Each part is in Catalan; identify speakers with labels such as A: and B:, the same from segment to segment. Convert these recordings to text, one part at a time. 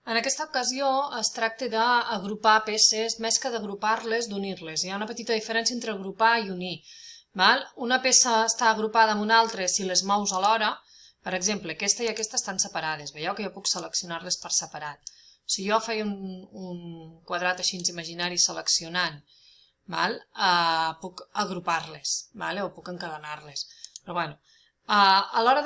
A: En aquesta ocasió es tracta d'agrupar peces, més que d'agrupar-les, d'unir-les. Hi ha una petita diferència entre agrupar i unir. Una peça està agrupada amb una altra si les mous alhora. Per exemple, aquesta i aquesta estan separades. Veieu que jo puc seleccionar-les per separat. Si jo feia un quadrat així imaginari seleccionant, puc agrupar-les o puc encadenar-les. Però bueno, a l'hora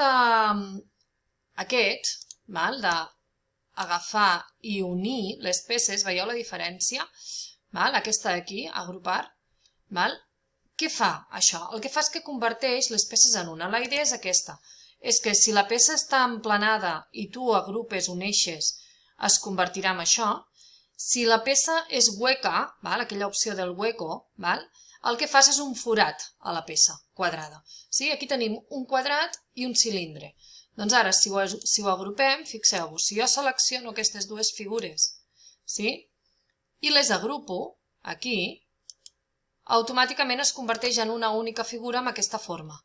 A: d'agafar i unir les peces, veieu la diferència? Aquesta d'aquí, agrupar. Què fa això? El que fa és que converteix les peces en una. La idea és aquesta. És que si la peça està emplenada i tu agrupes, uneixes, es convertirà en això. Si la peça és hueca, aquella opció del hueco, el que fas és un forat a la peça quadrada. Aquí tenim un quadrat i un cilindre. Doncs ara, si ho agrupem, fixeu-vos, si jo selecciono aquestes dues figures i les agrupo aquí, automàticament es converteix en una única figura amb aquesta forma.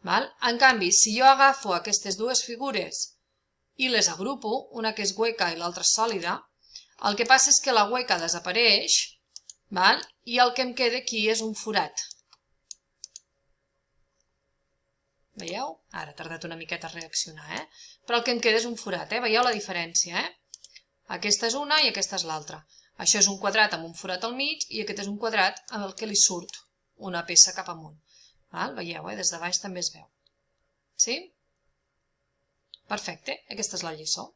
A: En canvi, si jo agafo aquestes dues figures i les agrupo, una que és hueca i l'altra és sòlida, el que passa és que la hueca desapareix i el que em queda aquí és un forat. Veieu? Ara ha tardat una miqueta a reaccionar, però el que em queda és un forat, veieu la diferència? Aquesta és una i aquesta és l'altra. Això és un quadrat amb un forat al mig i aquest és un quadrat amb el que li surt una peça cap amunt. Veieu, des de baix també es veu. Sí? Perfecte, aquesta és la lliçó.